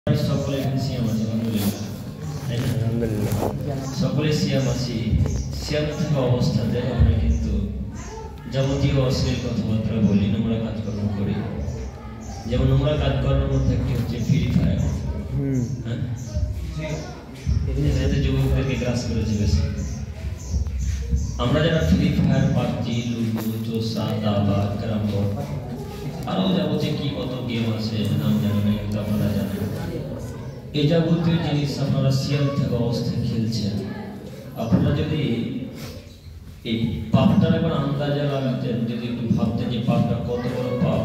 সকলে সিয়াম আছে আলহামদুলিল্লাহ, সকলে সিয়াম আছি। সিয়াম থাকা অবস্থাতে আমরা কিন্তু যাবতীয় অশ্লীল কথাবার্তা বলি, নোংরা কাজকর্ম করি। যেমন নোংরা কাজকর্মের মধ্যে একটি হচ্ছে ফ্রি ফায়ার। এতে যুবকদেরকে গ্রাস করেছে বেশি। আমরা যারা ফ্রি ফায়ার, পাবজি, লুডো, চোষা, দাবা, ক্যারাম বোর্ড, আরও যাবতীয় কি কত গেম আছে নাম জানেন না, কিন্তু আপনারা জানেন। এই যাবতীয় জিনিস আপনারা সিয়াম থাকা অবস্থায় খেলছেন। আপনারা যদি এই পাপটার একবার আন্দাজা লাগাতেন, যদি একটু ভাবতেন যে পাপটা কত বড় পাপ,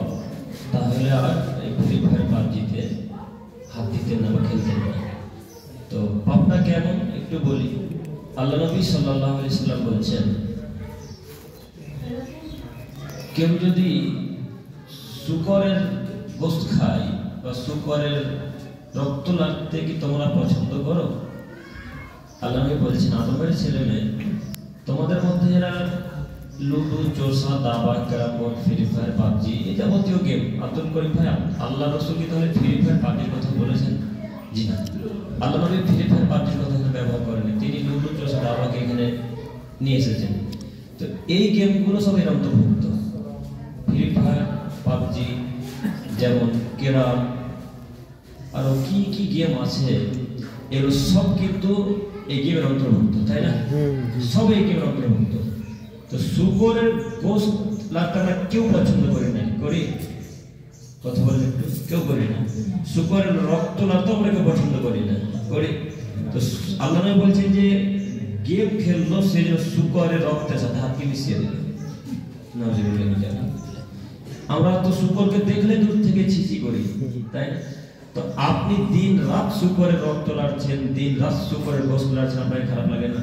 তাহলে আর এই ফ্রি ফায়ার, পাবজিতে হাত দিতেন না বা খেলতেন না। তো পাপটা কেমন একটু বলি। আল্লাহ নবী সাল্লাল্লাহু আলাইহি সাল্লাম বলছেন, কেউ যদি শূকরের গোশত খায় বা শূকরের রক্ত লাগতে কি তোমরা পছন্দ করো? আল্লাহ নবী বলছেন, আদমের ছেলে মেয়ে, তোমাদের মধ্যে যারা লুডো, চোষা, দাবা, carrom board, free fire, PUBG, এই যাবতীয় গেম, আব্দুল করিম ভাই, আল্লাহ রাসূল কি তাহলে ফ্রি ফায়ার, পাবজির কথা বলেছেন? জি না, আল্লাহ নবী ফ্রি ফায়ার, পাবজির কথা এখানে ব্যবহার করেনি। তিনি লুডো, চোষা, দাবাকে এখানে নিয়ে এসেছেন। তো এই গেমগুলো সব এর অন্তর্ভুক্ত। ফ্রি ফায়ার, পাবজি, যেমন ক্যারাম, আরো কি কি গেম আছে, এগুলো সব কিন্তু এই গেমের অন্তর্ভুক্ত, তাই না? সব এই গেমের অন্তর্ভুক্ত। তো শূকরের গোশত লাগতে আমরা কেউ পছন্দ করি না, করি? কথা বলে একটু, কেউ করি না। শূকরের রক্ত লাগতে আমরা কেউ পছন্দ করি না, করি? তো আল্লাহ বলছেন যে গেম খেললো সে যে শূকরের রক্তের সাথে হাতকে মিশিয়ে দেবে। আমরা তো শূকরকে দেখলে দূর থেকে ছিছি করি, তাই না? তো আপনি দিন রাত শূকরের রক্ত লাড়ছেন, দিন রাত শূকরের গোশত লাড়ছেন, আপনার খারাপ লাগে না?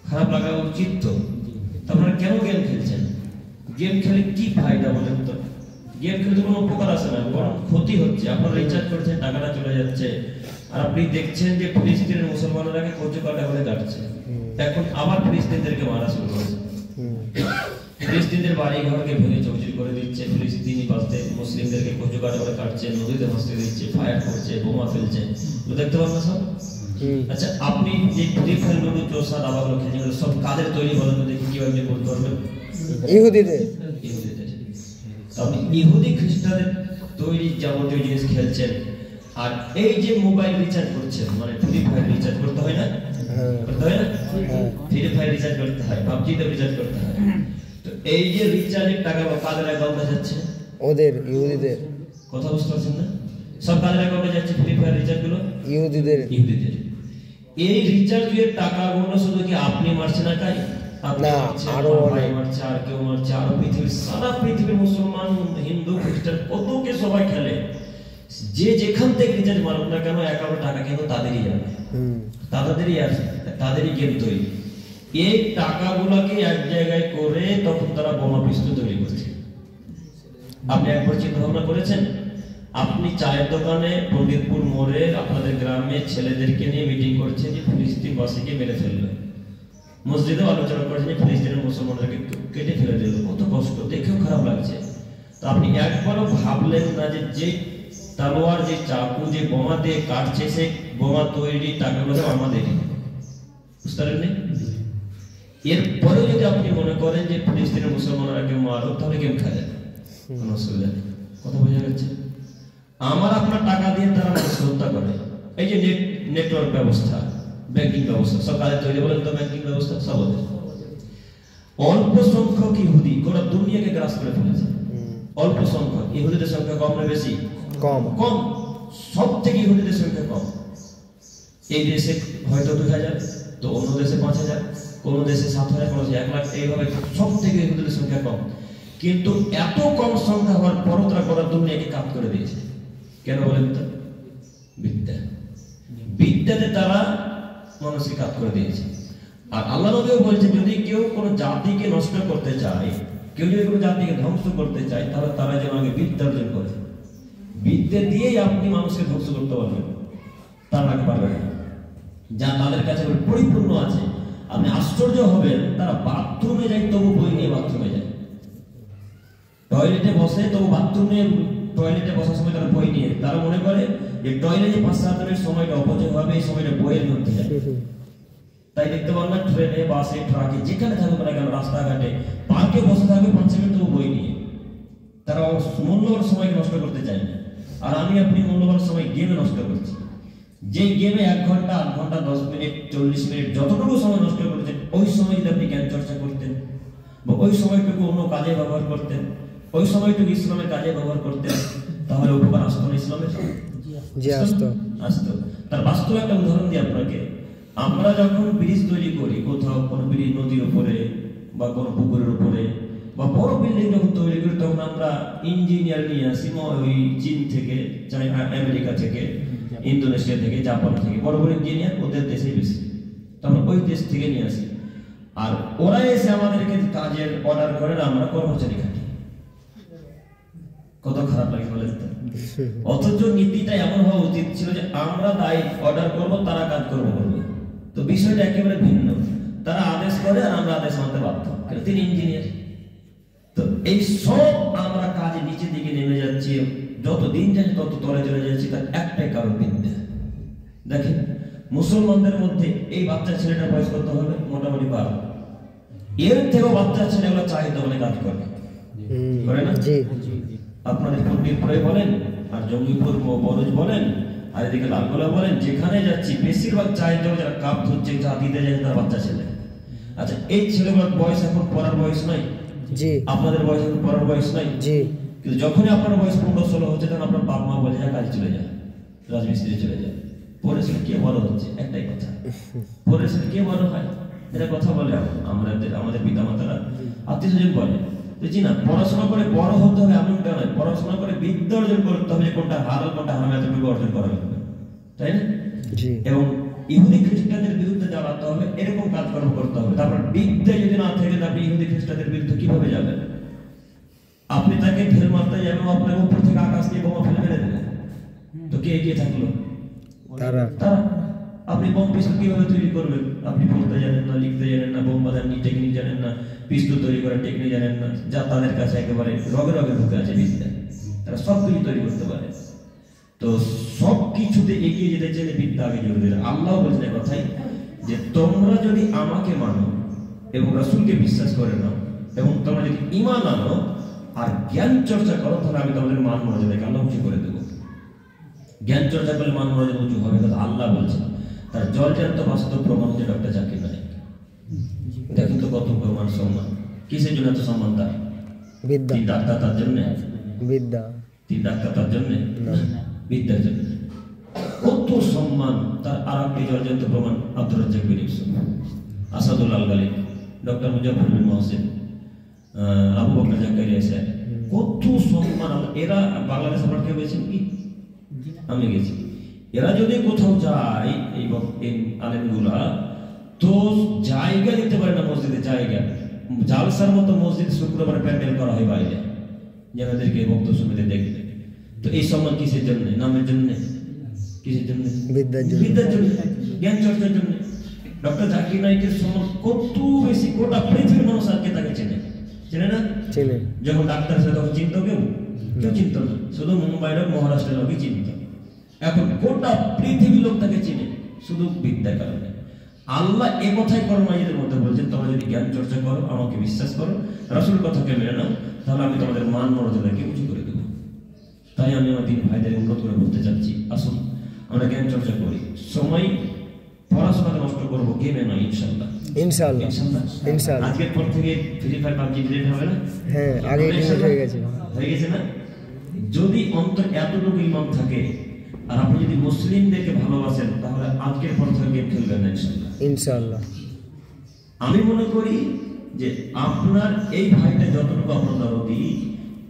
খারাপ লাগা উচিত তো। আপনারা কেন গেম খেলছেন? গেম খেলে কি ফায়দা বলেন তো? গেম খেলে তো কোনো উপকার আসে না, বরং ক্ষতি হচ্ছে। আপনারা রিচার্জ করছেন, টাকাটা চলে যাচ্ছে, আর আপনি দেখছেন যে ফিলিস্তিনের মুসলমানরা কচু কাটা বলে কাটছে। এখন আবার ফিলিস্তিনদেরকে মারা শুরু করেছে। ফিলিস্তিনদের বাড়ি ঘরকে ভেঙে চৌচির করে দিচ্ছে, ফিলিস্তিনি পাশে মুসলিমদেরকে কচু কাটা করে কাটছে, নদীতে ভাসতে দিচ্ছে, ফায়ার করছে, বোমা ফেলছে। দেখতে পান না সব? আচ্ছা, আপনি যে ফ্রি ফায়ার, লুডো, চোষা, দাবাগুলো খেলছেন, সব কাদের তৈরি বলেন তো দেখি, কিভাবে বলতে পারবেন? ইহুদিদের। আপনি ইহুদি খ্রিস্টানদের তৈরি যাবতীয় জিনিস খেলছেন। আর এই যে মোবাইল রিচার্জ করছেন, মানে ফ্রি ফায়ার রিচার্জ করতে হয় না? করতে হয় না? ফ্রি ফায়ার রিচার্জ করতে হয়, পাবজিতে রিচার্জ করতে হয়। তো এই যে রিচার্জের টাকা কাদের অ্যাকাউন্টে যাচ্ছে? ওদের, ইহুদিদের। কথা বুঝতে পারছেন না? সব কাদের অ্যাকাউন্টে যাচ্ছে ফ্রি ফায়ার রিচার্জ গুলো? ইহুদিদের। এই রিচার্জের টাকাগুলো শুধু কি আপনি মারছেন একাই? না, আরো ভাই মারছে, আর কেউ মারছে, আরো পৃথিবীর সারা পৃথিবীর মুসলমান, হিন্দু, খ্রিস্টান কতকে সবাই খেলে। যে যেখান থেকে রিচার্জ মারুক না কেন, অ্যাকাউন্টে টাকা কিন্তু তাদেরই যাবে, তাদেরই আছে, তাদেরই গেম তৈরি। এই টাকাগুলোকে এক জায়গায় করে তখন তারা বোমা পিস্তল তৈরি করছে। আপনি একবার চিন্তা ভাবনা করেছেন? আপনি চায়ের দোকানে পণ্ডিতপুর মোড়ে আপনাদের গ্রামে ছেলেদেরকে নিয়ে মিটিং করছেন যে ফিলিস্তিনবাসীকে মেরে ফেলবে। মসজিদে আলোচনা করছেন যে ফিলিস্তিনের মুসলমানদেরকে কেটে ফেলে দেবে। কত কষ্ট, দেখেও খারাপ লাগছে। তো আপনি একবারও ভাবলেন না যে যে তলোয়ার, যে চাকু, যে বোমা দিয়ে কাটছে, সে বোমা তৈরি টাকাগুলো আমাদেরই, বুঝতে পারেননি? এরপরে যদি আপনি মনে করেন যে ফিলিস্তিনের মুসলমানরা কেউ মারো, তাহলে কেউ খেলে, কোনো অসুবিধা নেই। কথা বোঝা যাচ্ছে? আমার আপনার টাকা দিয়ে তারা মানুষ হত্যা করে। এই যে নেটওয়ার্ক ব্যবস্থা, ব্যাংকিং ব্যবস্থা, সব কাজে তৈরি বলেন তো, ব্যাংকিং ব্যবস্থা সব ওদের। অল্প সংখ্যক ইহুদি গোটা দুনিয়াকে গ্রাস করে ফেলেছে। অল্প সংখ্যক ইহুদিদের সংখ্যা কম না বেশি? কম। কম, সব থেকে ইহুদিদের সংখ্যা কম। এই দেশে হয়তো 2000, তো অন্য দেশে 5000, কোন দেশে 7000, কোন দেশে 1 লাখ, এইভাবে সব থেকে ইহুদিদের সংখ্যা কম। কিন্তু এত কম সংখ্যা হওয়ার পরও তারা গোটা দুনিয়াকে কাপ করে দিয়েছে। কেন বলেন তো? বিদ্যা, বিদ্যাতে তারা মানুষকে কাপ করে দিয়েছে। আর আল্লাহ নবীও বলছে, যদি কেউ কোনো জাতিকে নষ্ট করতে চায়, কেউ যদি কোনো জাতিকে ধ্বংস করতে চায়, তাহলে তারা যেন আগে বিদ্যা অর্জন করে। বিদ্যা দিয়েই আপনি মানুষকে ধ্বংস করতে পারবেন, তার আগে পারবেন না। যা তাদের কাছে পরিপূর্ণ আছে, আপনি আশ্চর্য হবেন, তারা বাথরুমে যায় তবু বই নিয়ে বাথরুমে যায়, টয়লেটে বসে তবু বাথরুমে টয়লেটে বসার সময় তারা বই নিয়ে, তারা মনে করে যে টয়লেটে 5-7 মিনিট সময়টা অপচয় হবে, এই সময়টা বইয়ের মধ্যে যায়। তাই দেখতে পান না ট্রেনে, বাসে, ট্রাকে, যেখানে থাকুক না কেন, রাস্তাঘাটে, পার্কে বসে থাকবে 5 মিনিট তো বই নিয়ে। তারা মূল্যবান সময় নষ্ট করতে চায় না। আর আমি আপনি মূল্যবান সময় গেমে নষ্ট করছি। যে গেমে 1 ঘন্টা, 8 ঘন্টা, 10 মিনিট, 40 মিনিট যতটুকু সময় নষ্ট করেছেন, ওই সময় যদি আপনি জ্ঞান চর্চা করতেন বা ওই সময়টুকু অন্য কাজে ব্যবহার করতেন, ওই সময়টুকু ইসলামের কাজে ব্যবহার করতেন, তাহলে উপকার আসতো না ইসলামের? জি আসতো। তার বাস্তব একটা উদাহরণ দিই আপনাকে। আমরা যখন ব্রিজ তৈরি করি কোথাও, কোনো ব্রিজ নদীর উপরে বা কোনো পুকুরের উপরে বা বড় বিল্ডিং যখন তৈরি করি, তখন আমরা ইঞ্জিনিয়ার নিয়ে আসি ওই চীন থেকে, চায়না, আমেরিকা থেকে, ইন্দোনেশিয়া থেকে, জাপান থেকে, বড় বড় ইঞ্জিনিয়ার ওদের দেশে বেশি, তখন ওই দেশ থেকে নিয়ে আসি। আর ওরা এসে আমাদেরকে কাজের অর্ডার করেন, আমরা কর্মচারী খাটি। কত খারাপ লাগে বলেন তো? অথচ নীতিটা এমন হওয়া উচিত ছিল যে আমরা অর্ডার করব, তারা কাজ করবো। তো বিষয়টা একেবারে ভিন্ন। তারা আদেশ করে আর আমরা আদেশ মানতে বাধ্য, তিনি ইঞ্জিনিয়ার। তো এই সব আমরা কাজে নিচে দিকে নেমে যাচ্ছি, যত দিন যাচ্ছে তত তলে চলে যাচ্ছি। তার একটাই কারণ বিদ্যা। দেখেন মুসলমানদের মধ্যে এই বাচ্চা ছেলেটার বয়স কত হবে? মোটামুটি 12। এর থেকেও বাচ্চা ছেলেগুলো চাহিদা বলে কাজ করে না? আপনাদের পন্ডিতপুরে বলেন, আর জঙ্গিপুর বরজ বলেন, আর এদিকে লালগোলা বলেন, যেখানে যাচ্ছি বেশিরভাগ চাহিদা যারা কাপ ধরছে, যা দিতে যায় তার বাচ্চা ছেলে। আচ্ছা, এই ছেলেগুলোর বয়স এখন পড়ার বয়স নাই? আপনাদের বয়স এখন পড়ার বয়স নাই? কিন্তু যখনই আপনার বয়স 15-16 হচ্ছে, তখন আপনার বাপ মা বলে যায় কাজে চলে যায়, রাজমিস্ত্রি চলে যায়। পড়েছিল কে বড় হচ্ছে? একটাই কথা, পড়েছিল কে বড় হয়? এটা কথা বলে আমাদের পিতা মাতারা, আত্মীয় স্বজন বলে জি না, পড়াশোনা করে বড় হতে হবে এমনটা নয়, পড়াশোনা করে বিদ্যা অর্জন করতে হবে, কোনটা হালাল কোনটা হারাম এতটুকু অর্জন করা লাগবে, তাই না? এবং ইহুদি খ্রিস্টানদের বিরুদ্ধে দাঁড়াতে হবে, এরকম কাজকর্ম করতে হবে। তারপর বিদ্যা যদি না থাকে, আপনি ইহুদি খ্রিস্টানদের বিরুদ্ধে কিভাবে যাবেন? আপনি তাকে ঢেল মারতে যাবেন, আপনাকে উপর থেকে আকাশ দিয়ে বোমা ফেলে মেরে দেবেন, তো কে এগিয়ে থাকলো? তারা। আপনি বোম পিস্তল কিভাবে তৈরি করবেন? আপনি পড়তে জানেন না, লিখতে জানেন না, বোম বাঁধার টেকনিক জানেন না, পিস্তল তৈরি করার টেকনিক জানেন না, যা তাদের কাছে একেবারে রগে রগে ঢুকে আছে বিদ্যা। তারা সব কিছু তৈরি করতে পারে। তো সব কিছুতে এগিয়ে যেতে চাইলে বিদ্যা আগে জরুরি। আল্লাহ বলছেন কথাই যে তোমরা যদি আমাকে মানো এবং রাসূলকে বিশ্বাস করে নাও এবং তোমরা যদি ঈমান আনো আর জ্ঞান চর্চা করো, তাহলে আমি তোমাদের মান মর্যাদাকে আল্লাহ উঁচু করে দেবো। জ্ঞান চর্চা করলে মান মর্যাদা উঁচু হবে, কথা আল্লাহ বলছেন। তার জলজান্ত বাস্তব প্রমাণ হচ্ছে ডক্টর জাকির নায়েক। দেখুন তো কত প্রমাণ, সম্মান। কিসের জন্য এত সম্মান তার? বিদ্যা। ডাক্তার তার জন্য বিদ্যা, ডাক্তার তার জন্য বিদ্যার জন্য কত সম্মান তার। আর একটি জলজান্ত প্রমাণ আব্দুর রাজ্জাক বিন ইউসুফ, আসাদুল আল-গালিব, ডক্টর মুজাফফর বিন মহসিন, আবু বকর জাকারিয়া সাহেব, কত সম্মান। এরা বাংলাদেশ আমার কেউ গেছেন কি? আমি গেছি। এরা যদি কোথাও যায়, এই আলেমগুলা তো জায়গা দিতে পারে না মসজিদে, জায়গা জালসার মতো মসজিদ শুক্রবার প্যান্ডেল করা হয় বাইরে, যাদেরকে বক্তব্য শুনতে দেখবে। তো এই সম্মান কিসের জন্য? নামের জন্য? কিসের জন্য? বিদ্যার জন্য, জ্ঞান চর্চার জন্য। ডক্টর জাকির নায়েকের সম্মান কত বেশি, গোটা পৃথিবীর মানুষ আজকে তাকে চেনে, চেনে না? চেনে। যখন ডাক্তার ছিল তখন চিনত কেউ চিনত না, শুধু মুম্বাইয়ের মহারাষ্ট্রের লোকই চিনত। এখন গোটা পৃথিবীর লোক তাকে চিনে শুধু বিদ্যার কারণে। আল্লাহ এ কথাই কর্মাইদের মধ্যে বলছেন, তোমরা যদি জ্ঞান চর্চা করো, আমাকে বিশ্বাস করো, রাসূলের কথাকে মেনে নাও, তাহলে আমি তোমাদের মান মর্যাদাকে উঁচু করে দেবো। তাই আমি আমার দিন ভাইদের অনুরোধ করে বলতে চাচ্ছি, আসুন আমরা জ্ঞান চর্চা করি। সময় পড়াশোনাকে নষ্ট করবো, গেমে নয়। ইনশাআল্লাহ ইনশাআল্লাহ ইনশাআল্লাহ। আজকের পর থেকে ফ্রি ফায়ার পাবজি ডিলিট হবে না? হ্যাঁ, আগে ডিলিট হয়ে গেছে না? যদি অন্তর এতটুকু ঈমান থাকে আর আপনি যদি মুসলিমদেরকে ভালোবাসেন, তাহলে আজকের পর থেকে গেম খেলবেন না ইনশাআল্লাহ। আমি মনে করি যে আপনার এই ভাইটা যতটুকু আপনার দরদি,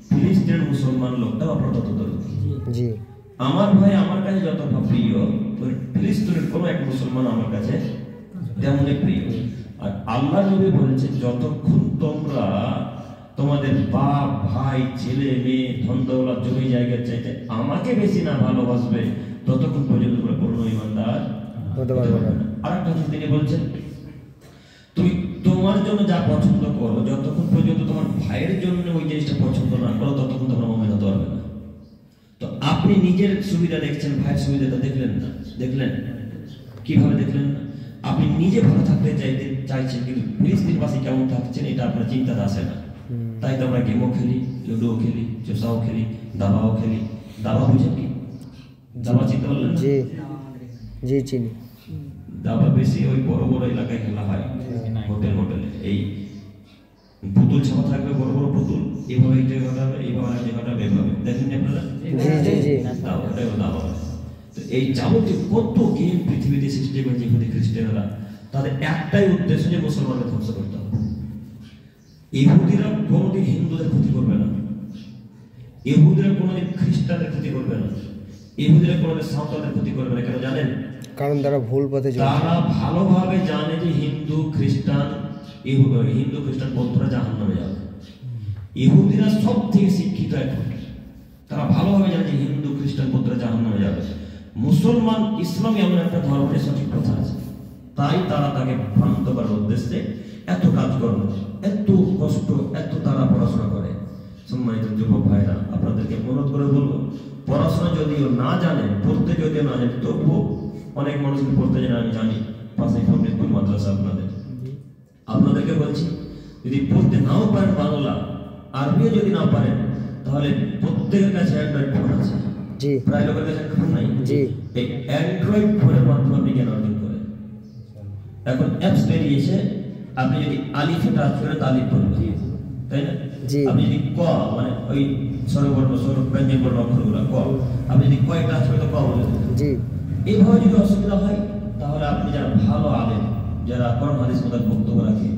ফিলিস্তিনের মুসলমান লোকটাও আপনার তত দরদি। জি, আমার ভাই আমার কাছে যত প্রিয়, ফিলিস্তিনের কোনো এক মুসলমান আমার কাছে তেমনই প্রিয়। আর আল্লাহ নবী বলেছে, যতক্ষণ তোমরা তোমাদের বাপ ভাই ছেলে মেয়ে ধন দৌলত জমি জায়গার চাইতে আমাকে বেশি না ভালোবাসবে, ততক্ষণ পর্যন্ত পূর্ণ ঈমানদার হতে পারবে না। আরেকটা কথা তিনি বলছেন, তুমি তোমার জন্য যা পছন্দ করো, যতক্ষণ পর্যন্ত তোমার ভাইয়ের জন্য ওই জিনিসটা পছন্দ না করো, ততক্ষণ তোমরা মুমিন হতে পারবে না। তো আপনি নিজের সুবিধা দেখছেন, ভাইয়ের সুবিধাটা দেখলেন না, দেখলেন কিভাবে দেখলেন না? আপনি নিজে ভালো থাকতে চাইছেন, কিন্তু ফিলিস্তিনবাসী কেমন থাকছেন এটা আপনার চিন্তাতে আসে না। তাই তো আমরা গেমও খেলি, লুডোও খেলি, চোষাও খেলি, দাবাও খেলি। দাবা বুঝেন কি? দাবা চিনতে পারলেন? জি জি চিনি। দাবা বেশি ওই বড় বড় এলাকায় খেলা হয়, হোটেলে। এই পুতুল ছাপা থাকবে, বড় বড় পুতুল, এইভাবে এই জায়গাটা হবে, এইভাবে এই জায়গাটা এভাবে, দেখেন আপনারা? জি জি জি। দাবা। তো এই যাবতীয় কত গেম পৃথিবীতে সৃষ্টি করেছে ইহুদি খ্রিস্টানরা, তাদের একটাই উদ্দেশ্য যে মুসলমানদের ধ্বংস করতে হবে। ইহুদিরা কোনোদিন হিন্দুদের ক্ষতি করবে না, ইহুদিরা কোনোদিন খ্রিস্টানদের ক্ষতি করবে না, ইহুদিরা কোনোদিন সাঁওতালদের ক্ষতি করবে না। কেন জানেন? কারণ তারা ভুল পথে চলে। তারা ভালোভাবে জানে যে হিন্দু খ্রিস্টান বন্ধুরা জাহান্নামে যাবে। ইহুদিরা সব থেকে শিক্ষিত এখন, তারা ভালোভাবে জানে যে হিন্দু খ্রিস্টান বন্ধুরা জাহান্নামে যাবে। মুসলমান ইসলামী এমন একটা ধর্মের সঠিক কথা আছে, তাই তারা তাকে ভ্রান্ত করার উদ্দেশ্যে এত কাজ করে, এত কষ্ট, এত তারা পড়াশোনা করে। সম্মানিত যুবক ভাইরা, আপনাদেরকে অনুরোধ করে বলবো, পড়াশোনা যদিও না জানেন, পড়তে যদিও না জানেন, তবুও অনেক মানুষকে পড়তে জানে, আমি জানি। পাশে ফরিদপুর মাদ্রাসা আপনাদেরকে বলছি, যদি পড়তে নাও পারেন বাংলা, আরবিও যদি না পারেন, তাহলে প্রত্যেকের কাছে অ্যান্ড্রয়েড ফোন আছে। জি। প্রায় লোকের কাছে ফোন নাই। জি। এই অ্যান্ড্রয়েড ফোনের মাধ্যমে আপনি জ্ঞান অর্জন করেন। এখন অ্যাপস বেরিয়েছে, আপনি যদি আলিফে টাচ করেন আলিফ বলবেন, তাই না? আপনি যদি ক মানে ওই স্বরবর্ণ ব্যঞ্জন বর্ণ অক্ষরগুলো ক, আপনি যদি কয় টাচ করেন তো ক বলবেন। জি। এইভাবে যদি অসুবিধা হয়, তাহলে আপনি যারা ভালো আলেম, যারা কোরআন হাদিস মোতাবেক বক্তব্য রাখে,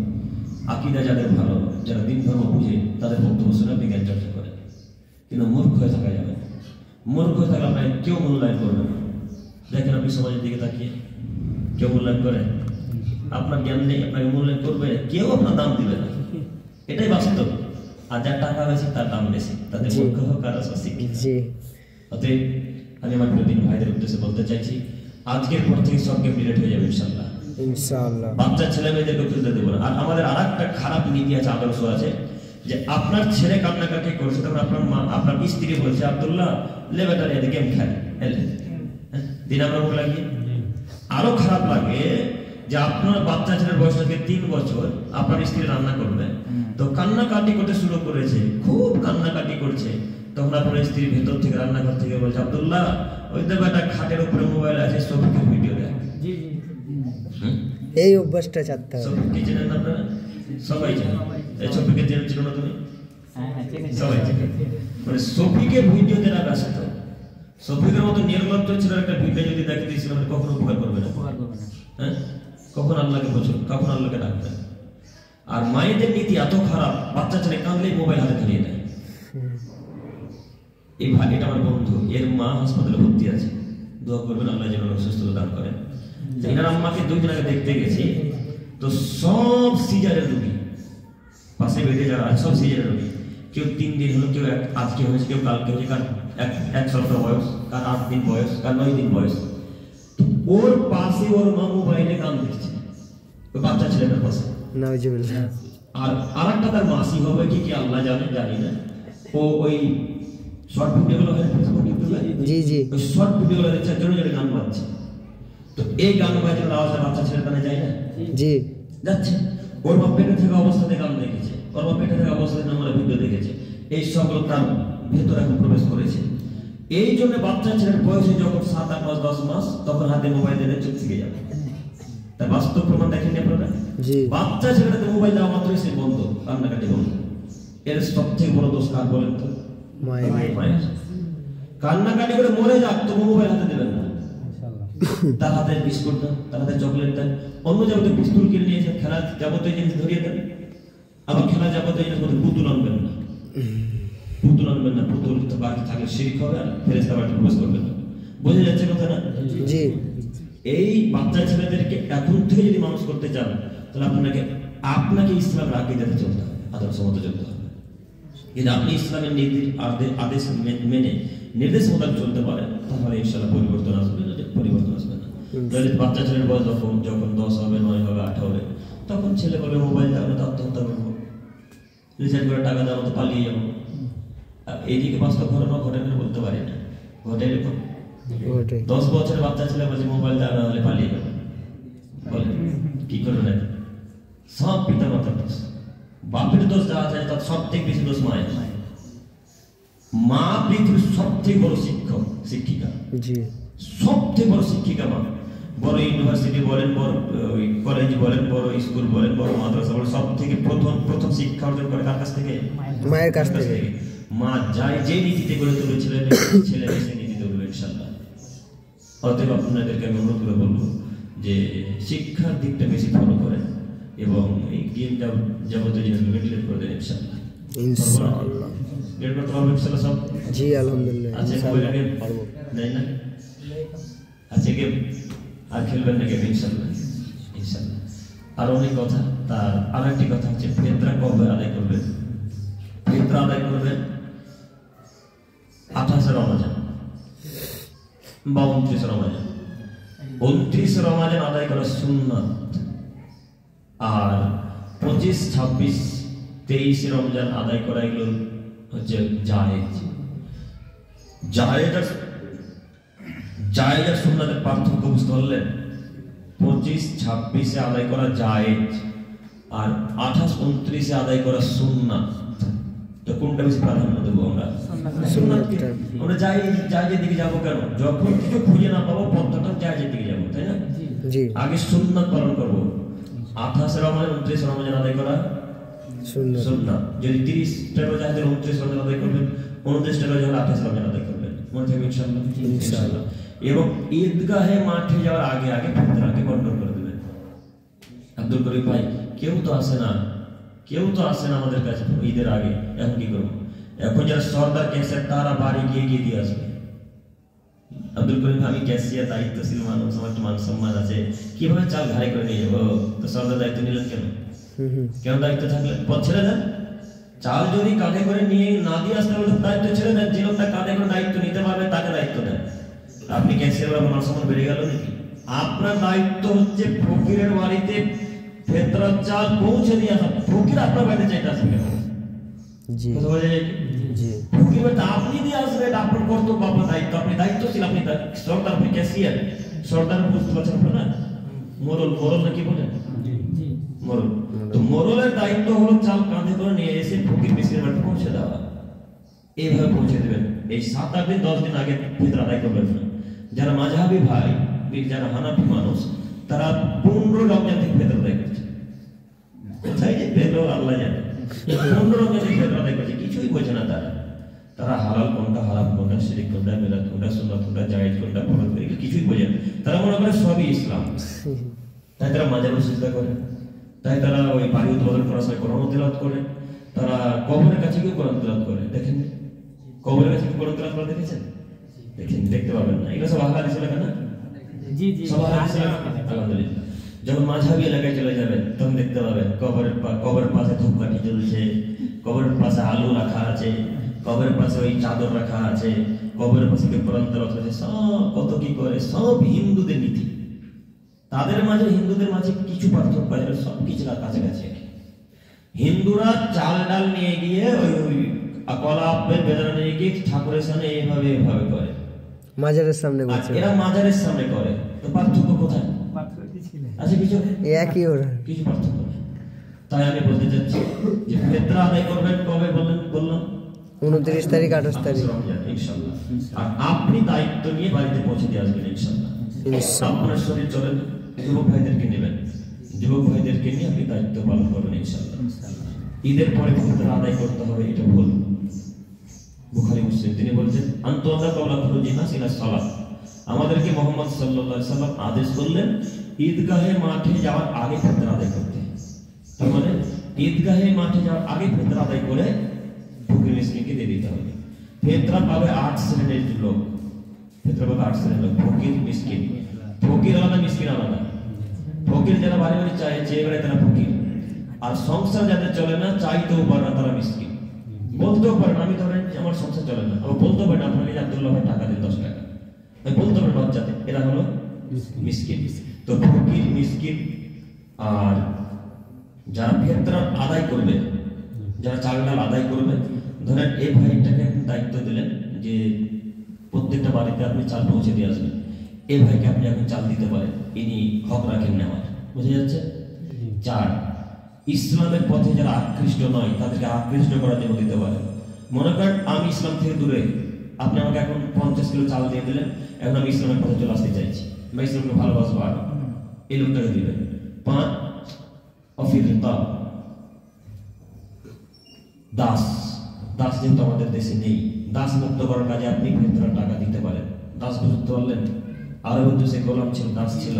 আকীদা যাদের ভালো, যারা দিন ধর্ম বুঝে, তাদের বক্তব্য শুনে আপনি জ্ঞান চর্চা করেন। কিন্তু মূর্খ হয়ে থাকা যাবে। মূর্খ হয়ে থাকলে আপনাকে কেউ মূল্যায়ন করবে না। দেখেন আপনি সমাজের দিকে তাকিয়ে, কেউ মূল্যায়ন করে? আপনার জ্ঞান নেই, আপনাকে মূল্যায়ন করবে, কেউ আপনার দাম দিবে না। এটাই বাস্তব। আর যার টাকা বেশি তার দাম বেশি, তাদের মূর্খ হোক আর অশিক্ষিত। অতএব আমি আমার প্রতিদিন ভাইদের উদ্দেশ্যে বলতে চাইছি, আজকের পর থেকে সব গেম ডিলিট হয়ে যাবে ইনশাআল্লাহ। ইনশাআল্লাহ। বাচ্চা ছেলে মেয়েদেরকে খেলতে দেবো না। আর আমাদের আরেকটা খারাপ নীতি আছে, আদর্শ আছে, যে আপনার ছেলে কান্নাকাটি করছে, তখন আপনার মা, আপনার স্ত্রী বলছে, আব্দুল্লাহ লে বেটা রে গেম খেল, দিন আমরা মুখ লাগিয়ে। আরো খারাপ লাগে যে আপনার বাচ্চা ছেলের বয়স থেকে 3 বছর, আপনার স্ত্রী রান্না করবে, তো কান্নাকাটি করতে শুরু করেছে, খুব কান্নাকাটি করছে, তখন আপনার স্ত্রী ভেতর থেকে রান্নাঘর থেকে বলছে, আব্দুল্লাহ ওই তো বেটা খাটের উপরে মোবাইল আছে, সফিকের ভিডিও দেখ। এই অভ্যাসটা ছাড়তে হবে। সফিককে চেনেন আপনারা? সবাই জানেন। এই সফিককে চেনো না তুমি? সবাই জানে। মানে সফিকের ভিডিও দেওয়া ব্যস্ত। সফিকের মতো নির্লজ্জ ছিল একটা ভিডিও যদি দেখে দিয়েছিল, মানে কখনো উপকার করবে না। হ্যাঁ, কখন আল্লাহকে বলছো, কখন আল্লাহকে ডাকবে। আর মায়েদের নীতি এত খারাপ, বাচ্চা ছেলে কাঁদলেই মোবাইল হাতে ধরিয়ে দেয়। এই ভাই, এটা আমার বন্ধু, এর মা হাসপাতালে ভর্তি আছে, দোয়া করবেন আল্লাহ যেন সুস্থতা দান করেন। এনার আম্মাকে 2 দিন আগে দেখতে গেছি, তো সব সিজারের রোগী, পাশে বেডে যারা আছে সব সিজারের রোগী। কেউ 3 দিন হলো, কেউ আজকে হয়েছে, কেউ কালকে হয়েছে, কার 1 সপ্তাহ বয়স, কার 8 দিন বয়স, কার 9 দিন বয়স। ওর পাশে ওর মা মোবাইলে গান দেখছে, ওই বাচ্চা ছেলেটার পাশে। আর আরেকটা তার মাসি হবে কি আল্লাহ জানে, জানি না। ও ওই শর্ট ভিডিওগুলো হয় জি জি, ওই শর্ট ভিডিওগুলো দেখছে, জোরে জোরে গান বাজছে। তো এই গান বাজানোর আওয়াজটা বাচ্চা ছেলের কানে যায় না? জি যাচ্ছে। ওর বাপ পেটে থাকা অবস্থাতে গান দেখেছে, ওর বাপ পেটে থাকা অবস্থাতে আমরা ভিডিও দেখেছে, এই সবগুলো তার ভেতরে এখন প্রবেশ করেছে। এই জন্য বাচ্চা ছেলের বয়সে যখন 7, 8 মাস, 10 মাস, তখন হাতে মোবাইল দিলে চোখ শিখে যাবে। তার বাস্তব প্রমাণ দেখেননি আপনারা? বাচ্চা ছেলেটাতে মোবাইল দেওয়া মাত্রই সে বন্ধ, কান্নাকাটি বন্ধ। এর সবথেকে বড় দোষ কার বলেন তো? মায়ের। কান্নাকাটি করে মরে যাক, তবু মোবাইল হাতে দেবেন না। তার হাতে বিস্কুট দেন, তার হাতে চকলেট দেন, অন্য যাবতীয় পিস্তল কিনে নিয়েছেন, খেলার যাবতীয় জিনিস ধরিয়ে দেন। আবার খেলার যাবতীয় জিনিস মধ্যে পুতুল আনবেন না, পুতুল আনবেন না, পুতুল বাকি থাকলে শিরক হবে, আর ফেরেশতা বাড়িতে প্রবেশ করবেন না। বোঝা যাচ্ছে কথা না? জি। এই বাচ্চা ছেলেদেরকে এখন থেকে যদি মানুষ করতে চান, তাহলে আপনাকে ইসলামের আকীদাতে চলতে হবে, আদর্শ মতো চলতে হবে। যদি আপনি ইসলামের আদেশ মেনে নির্দেশ মোতাবেক চলতে পারেন, তাহলে ইনশাআল্লাহ পরিবর্তন আসবে না, পরিবর্তন আসবে না। যদি বাচ্চা ছেলের বয়স যখন 10 হবে, 9 হবে, 8 হবে, তখন ছেলে বলবে মোবাইল দেওয়া তো আত্মহত্যা করবো, রিচার্জ করে টাকা দেওয়া তো পালিয়ে যাবো। এইদিকে বাস্তব ঘটনা ঘটে বলতে পারি না। ঘটে এরকম? ওটাই 10 বছরের বাচ্চা ছেলে বলছে মোবাইল দেওয়া না হলে পালিয়ে যাবে, বলে কি করবেন? সব পিতা মাতার দোষ। বাপের দোষ যা আছে তার সব থেকে বেশি দোষ মায়ের। মা পৃথিবীর সব থেকে বড় শিক্ষক শিক্ষিকা, জি সব থেকে বড় শিক্ষিকা মা। বড় ইউনিভার্সিটি বলেন, বড় কলেজ বলেন, বড় স্কুল বলেন, বড় মাদ্রাসা বলেন, সব থেকে প্রথম শিক্ষা অর্জন করে কার কাছ থেকে? মায়ের কাছ থেকে। মা যায় যে নীতিতে গড়ে তুলেছিলেন ছেলে সেই নীতিতে গড়ে ইনশাআল্লাহ। অতএব আপনাদেরকে আমি অনুরোধ করে বলবো যে শিক্ষার দিকটা বেশি ফলো করেন এবং এই গেমটা যাবতীয় জিনিসগুলো ডিলিট করে দেন ইনশাআল্লাহ। ইনশাআল্লাহ ডিলিট করতে পারবেন ইনশাআল্লাহ সব? জি আলহামদুলিল্লাহ আচ্ছা ইনশাআল্লাহ গেম পারবো। নাই না? আচ্ছা গেম আর খেলবেন না গেম ইনশাআল্লাহ? ইনশাআল্লাহ। আর অনেক কথা, তার আর একটি কথা হচ্ছে ফিতরা কবে আদায় করবেন? ফিতরা আদায় করবেন 28 রমজান বা 29 রমজান। 29 রমজান আদায় করা সুন্নাত, আর 25, 26, 23 রমজান আদায় করা এগুলো হচ্ছে জায়েজ। জায়েজ আর সুন্নাতের পার্থক্য বুঝতে পারলেন? 25, 26 আদায় করা জায়েজ আর 28, 29 আদায় করা সুন্নাত। তো কোনটা বেশি প্রাধান্য দেবো আমরা? সুন্নাতকে। আমরা জায়েজের দিকে যাবো কেন? যখন কিছু খুঁজে না পাবো পথটা জায়েজের দিকে যাবো, তাই না? জি আগে সুন্নাত পালন করবো। 28 রমজান 29 রমজান আদায় করা সুন্নাত। যদি 30টা রোজা হাতে 29 রমজান আদায় করবেন, 29টা রোজা হলে 28 রমজান আদায় করবেন। মনে থাকবে ইনশাআল্লাহ? ইনশাআল্লাহ। এবং ঈদগাহে মাঠে যাওয়ার আগে ফিতরাকে বন্টন করে দেবেন। আব্দুল করিম ভাই, কেউ তো আসে না আমাদের কাছে ঈদের আগে। এখন কি করবো? এখন যারা সর্দার ক্যাশিয়ার তারা বাড়ি গিয়ে দিয়ে আসবে। আব্দুল করিম, আমি ক্যাশিয়ার দায়িত্বশীল মানুষ, আমার একটু মান সম্মান আছে, কিভাবে চাল ঘাড়ে করে নিয়ে যাবো? তো সর্দার দায়িত্ব নিলেন কেন? কেন দায়িত্ব থাকলে পথ ছেড়ে দেন। চাল যদি কাঁধে করে নিয়ে না দিয়ে আসতে পারলে দায়িত্ব ছেড়ে দেন। যে লোকটা কাঁধে করে দায়িত্ব নিতে পারবে তাকে দায়িত্ব দেন। আপনি ক্যাশিয়ার বা মান সম্মান বেড়ে গেল নাকি? আপনার দায়িত্ব হচ্ছে ফকিরের বাড়িতে ফিতরার চাল পৌঁছে দিয়ে আসা। ফকির আপনার বাড়িতে চাইতে আসবে কেন? জি কথা বোঝা যায়? জি ফকির বাড়িতে আপনি দিয়ে আসবেন, আপনার কর্তব্য, আপনার দায়িত্ব। আপনি দায়িত্বশীল, আপনি সর্দার, আপনি ক্যাশিয়ার। সর্দার বুঝতে পারছেন আপনারা? মোরল নাকি বলেন? মোরল। তো মোরলের দায়িত্ব হলো চাল কাঁধে করে নিয়ে এসে ফকির মিসকিনের বাড়িতে পৌঁছে দেওয়া। এইভাবে পৌঁছে দেবেন। এই 7-8 দিন 10 দিন আগে ফিতরা আদায় করবেন না। যারা মাযহাবী ভাই, যারা হানাফি মানুষ, তারা 15 রমজান থেকে ফিতরা আদায় করছে। কোথায় যে পেলো আল্লাহ জানে। 15 রমজান থেকে ফিতরা আদায় করছে, কিছুই বোঝে না তারা হালাল কোনটা, হারাম কোনটা, শিরক কোনটা, বিদআত কোনটা, সুন্নাত কোনটা, জায়েজ কোনটা, ফরজ কোনটা, কিছুই বোঝে না। তারা মনে করে সবই ইসলাম। তাই তারা মাজারে সিজদা করে, তাই তারা ওই বাড়ি উদ্বোধন করার সময় কোরআন তেলাওয়াত করে, তারা কবরের কাছে গিয়ে কোরআন তেলাওয়াত করে। দেখেন কবরের কাছে কোরআন তেলাওয়াত করে দেখেছেন? দেখতে পাবেন না। এগুলো সব আহলে হাদিস এলাকা না? জি সব আহলে হাদিস এলাকা। আলহামদুলিল্লাহ। যখন মাযহাবী এলাকায় চলে যাবেন তখন দেখতে পাবেন কবরের পাশে ধূপকাঠি জ্বলছে, কবরের পাশে আলু রাখা আছে, কবরের পাশে ওই চাদর রাখা আছে, কবরের পাশে কোরআন তেলাওয়াত হচ্ছে। সব কত কি করে, সব হিন্দুদের নীতি। তাদের মাঝে হিন্দুদের মাঝে কিছু পার্থক্য আছে, সব কিছু কাছাকাছি। হিন্দুরা চাল ডাল নিয়ে গিয়ে ওই কলা আপেল বেদানা নিয়ে গিয়ে ঠাকুরের সামনে এইভাবে করে, মাজারের সামনে বলছে। এরা মাজারের সামনে করে। তো পার্থক্য কোথায়? আচ্ছা কিছু একই ওরা, কিছু পার্থক্য নেই। তাই আমি বলতে চাচ্ছি যে ফিতরা আদায় করবেন কবে বললাম? 29 তারিখ 28 তারিখ ইনশাআল্লাহ। আর আপনি দায়িত্ব নিয়ে বাড়িতে পৌঁছে দিয়ে আসবেন ইনশাআল্লাহ। আপনার শরীর চলেন, যুবক ভাইদেরকে নেবেন, যুবক ভাইদেরকে নিয়ে আপনি দায়িত্ব পালন করবেন ইনশাআল্লাহ। ঈদের পরে ফিতরা আদায় করতে হবে, এটা ভুল। বুখারী মুসলিম তিনি বলছেন আনতুল্লাহ কাওলা খুরুজিনা ইলা সালাত, আমাদেরকে মুহাম্মদ সাল্লাল্লাহু আলাইহি সাল্লাম আদেশ করলেন ঈদগাহে মাঠে যাওয়ার আগে ফিতরা আদায় করতে। তার মানে ঈদগাহে মাঠে যাওয়ার আগে ফিতরা আদায় করে ফকির মিসকিনকে দিয়ে দিতে হবে। ফিতরা পাবে 8 শ্রেণীর লোক। ফিতরা পাবে 8 শ্রেণীর লোক। ফকির, মিসকিন। ফকির আলাদা, মিসকিন আলাদা। ফকির যারা বাড়ি বাড়ি চায়, চেয়ে বেড়ায়, তারা ফকির। আর সংসার যাদের চলে না, চাইতেও পারে না, তারা মিসকিন। বলতেও পারে না, আমি ধরেন আমার সংসার চলে না, আবার বলতে পারে না আপনাকে আব্দুল্লাহ ভাই টাকা দিন 10 টাকা, আমি বলতে পারি বাচ্চাতে, এরা হলো মিসকিন। তো ফকির, মিসকিন আর যারা ফিতরা আদায় করবে, যারা চাল ডাল আদায় করবে, ধরেন এই ভাইটাকে দায়িত্ব দিলেন যে প্রত্যেকটা বাড়িতে আপনি চাল পৌঁছে দিয়ে আসবেন। এই ভাইকে আপনি এখন চাল দিতে পারেন, ইনি হক রাখেন নেওয়ার। বুঝে যাচ্ছে? 4, ইসলামের পথে যারা আকৃষ্ট নয় তাদেরকে আকৃষ্ট করার জন্য দিতে পারেন। মনে করেন আমি ইসলাম থেকে দূরে, আপনি আমাকে এখন 50 কিলো চাল দিয়ে দিলেন, এখন আমি ইসলামের পথে চলে আসতে চাইছি বা ইসলামকে ভালোবাসবো, আর এই লোকটাকে দিবেন। 5, অফির রিকাব, দাস। দাস যেহেতু আমাদের দেশে নেই, দাস মুক্ত করার কাজে আপনি ফেতরার টাকা দিতে পারেন। দাস বুঝতে পারলেন? আরবের দেশে গোলাম ছিল, দাস ছিল,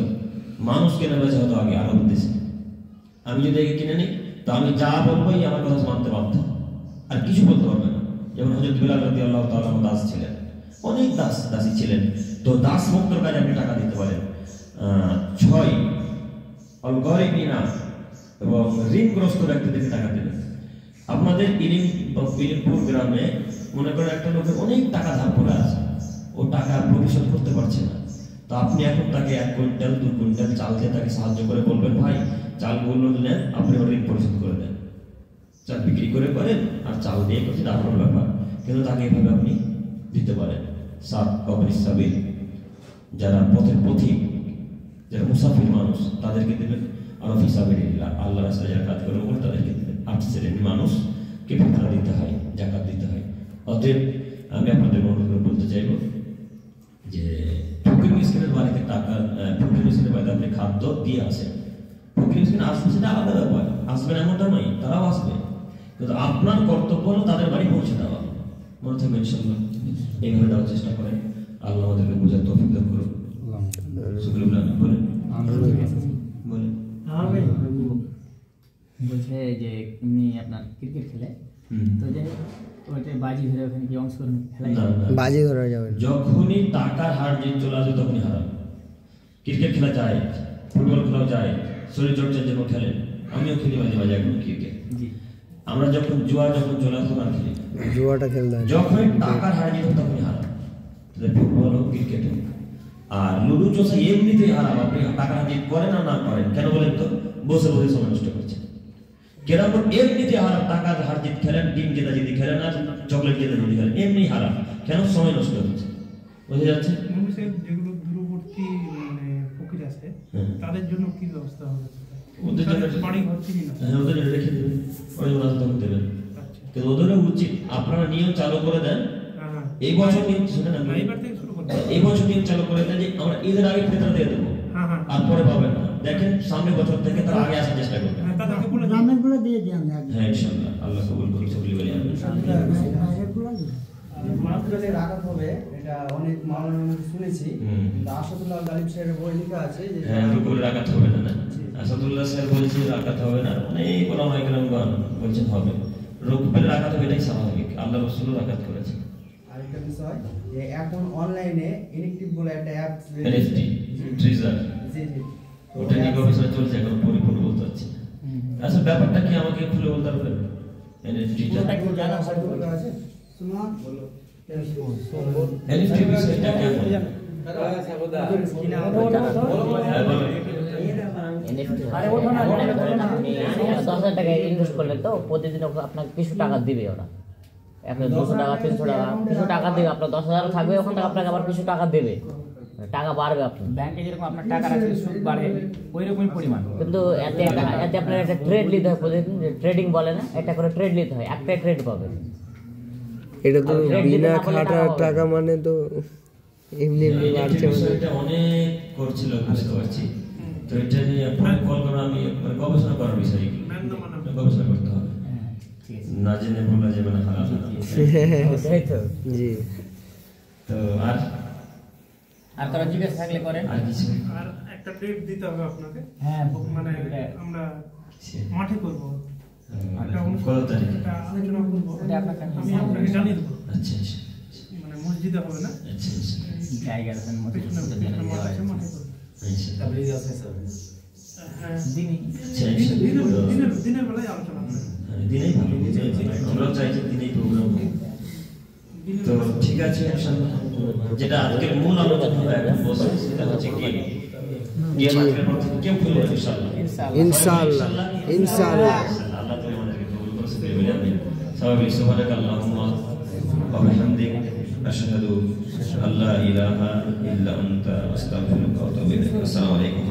মানুষ কেনা বেচা হতো আগে আরবের দেশে। আমি যদি একে কিনে নিই তো আমি যা বলবো আমার কথা মানতে বাধ্য, আর কিছু বলতে পারবে না। যেমন হযরত বিলাল রাদিয়াল্লাহু তাআলা দাস ছিলেন, অনেক দাসী ছিলেন। তো দাস মুক্তর কাজে আপনি টাকা দিতে পারেন। 6, অল গরিবিনা, এবং ঋণগ্রস্ত ব্যক্তিদেরকে টাকা দেবেন। আপনাদের ইলিমপুর গ্রামে মনে করেন একটা লোকের অনেক টাকা ধার পড়ে আছে, ও টাকা পরিশোধ করতে পারছে না। তো আপনি এখন তাকে 1 কুইন্টাল 2 কুইন্টাল চাল দিয়ে তাকে সাহায্য করে বলবেন, ভাই চালগুলো নেন, আপনি ওর ঋণ পরিশোধ করে দেন। চাল বিক্রি করে করেন আর চাল দিয়ে করছেন আপনার ব্যাপার, কিন্তু তাকে এভাবে আপনি দিতে পারেন। 7, কবরিস সাবিল, যারা পথের পথিক, যারা মুসাফির মানুষ তাদেরকে দেবেন। আর ফিসাবিলিল্লাহ, আল্লাহ রাস্তায় যারা কাজ করে বলে তাদেরকে দেবেন। 8 শ্রেণীর মানুষকে ফিতরা দিতে হয়, যাকাত দিতে হয়। অতএব আমি আপনাদের অনুরোধ করে বলতে চাইব যে ফকির মিসকিনের বাড়িতে টাকা, ফকির মিসকিনের বাড়িতে আপনি খাদ্য দিয়ে আসেন। ফকির মিসকিন আসবে সেটা আলাদা ব্যাপার, আসবেন এমনটা নয়, তারাও আসবে, কিন্তু আপনার কর্তব্য হলো তাদের বাড়ি পৌঁছে দেওয়া। মনে থাকবে ইনশাআল্লাহ, এইভাবে দেওয়ার চেষ্টা করেন। আল্লাহ আমাদেরকে বোঝার তৌফিক দান করুন। শুকরিয়া বলেন। বলেন। বলছে যে এমনি আপনার ক্রিকেট খেলে, তো যে ওইটা বাজি ধরে ওখানে কি অংশগ্রহণ খেলা বাজি ধরা যাবে না। যখনই টাকার হার জিত চলে আসে তখনই হারাম। ক্রিকেট খেলা যায়, ফুটবল খেলাও যায়, শরীর চর্চার জন্য খেলেন। আমিও খেলি মাঝে মাঝে এখন ক্রিকেট। আমরা যখন জুয়া চলে আসতো আর খেলি, জুয়াটা খেলতে হয়। যখন টাকার হার জিত তখনই হারাম। ফুটবল হোক ক্রিকেট হোক, আর লুডু চোষা এমনিতেই হারাম। আপনি টাকার হার জিত করেন আর না করেন, কেন বলেন তো? বসে বসে সময় নষ্ট করছেন। কেরামত এমনিতে হারাম, টাকার হার জিত খেলেন, ডিম জেতা জিতি খেলেন আর চকলেট জেতা জিতি খেলেন, এমনি হারাম। কেন? সময় নষ্ট হচ্ছে। বুঝে যাচ্ছে? মানুষের যেগুলো দূরবর্তী মানে ফকির আছে তাদের জন্য কি ব্যবস্থা হবে? ওদের জন্য বাড়ি ঘর কিনে না, হ্যাঁ, ওদের রেখে দেবেন, ওই জন্য তখন দেবেন। কিন্তু ওদেরও উচিত আপনারা নিয়ম চালু করে দেন। এই বছর নিয়ম শুনে না, এই বছর নিয়ম চালু করে দেন যে আমরা ঈদের আগে ফিতরা দিয়ে দেবো, আর পরে পাবেন না। দেখেন সামনে বছর থেকে তারা আগে আসার চেষ্টা করবে। হ্যাঁ ইনশাআল্লাহ, আল্লাহ কবুল করুন। সকলে বলি আমিন। মাদ্রাসায় রাখাত হবে, এটা অনেক মাওলানা শুনেছি, কিন্তু আসাদুল্লাহ গালিব সাহেবের বই লেখা আছে যে হ্যাঁ রুকুল রাকাত হবে না। আসাদুল্লাহ স্যার বলেছে রাকাত হবে না, অনেক ওলামায়ে কেরামগণ বলছেন হবে। রুকুল রাকাত হবে, এটাই স্বাভাবিক, আল্লাহ রাসূলও রাকাত করেছে। আরেকটা বিষয় যে এখন অনলাইনে ইনএক্টিভ বলে একটা অ্যাপ এনএফটি ট্রিজার, জি জি, ওটা নিয়ে গবেষণা চলছে, এখন পরিপূর্ণ বলতে পারছি না। আচ্ছা ব্যাপারটা কি আমাকে খুলে বলতে পারবেন? এনএফটিটা আছে শোনা বলো, এনএফটি বিষয়টা কেমন? টাকা ইনভেস্ট করলে তো প্রতিদিন আপনাকে কিছু টাকা দিবে ওরা, আপনার 200 টাকা 300 টাকা কিছু টাকা দেবে। আপনার 10,000 থাকবে, ওখান থেকে আপনাকে আবার কিছু টাকা দেবে, টাকা বাড়বে। আপনার ব্যাংকে যেরকম আপনার টাকা রাখলে সুদ বাড়ে ওই রকমই পরিমাণ, কিন্তু এতে আপনার একটা ট্রেড নিতে হয় প্রতিদিন, ট্রেডিং বলে না, একটা করে ট্রেড নিতে হয়, একটাই ট্রেড পাবে। এটা তো বিনা খাটার টাকা, মানে তো এমনি এমনি বাড়ছে। বিষয়টা অনেক করছিল, বুঝতে পারছি। তো এটা নিয়ে আপনাকে কল করা, আমি গবেষণা করার বিষয়, গবেষণা করতে হবে, না জেনে বলা যাবে না, হারাম না। জি। তো আর কারো জিজ্ঞেস থাকলে করেন। আর কিছু? আর একটা ডেট দিতে হবে আপনাকে। হ্যাঁ, মানে আমরা মাঠে করব, একটা কত তারিখ? একটা আলোচনা করব, আমি আপনাকে জানিয়ে দেবো। আচ্ছা আচ্ছা, মানে মসজিদে হবে না, আচ্ছা আচ্ছা, জায়গা আছে মাঠে করব। আচ্ছা হ্যাঁ, আচ্ছা, দিনের বেলায় আলোচনা হবে। দিনেই ভালো, আমরাও চাইছি দিনেই প্রোগ্রাম হোক। তো ঠিক আছে ইনশাআল্লাহ, যেটা আজকের মূল আলোচনা হবে এখন বসে, সেটা হচ্ছে কি আজকের পর থেকে কেউ ভুলবে না ইনশাআল্লাহ, ইনশাআল্লাহ ইনশাআল্লাহ। আল্লাহ তাআলা আমাদেরকে কবুল করে, সবাই বলি আমিন। সবাই সুবহানাকাল্লাহুম্মা ওয়া বিহামদিক আশহাদু আল্লা ইলাহা ইল্লা আনতা আস্তাগফিরুকা ওয়া আতুবু ইলাইক। আসসালামু আলাইকুম।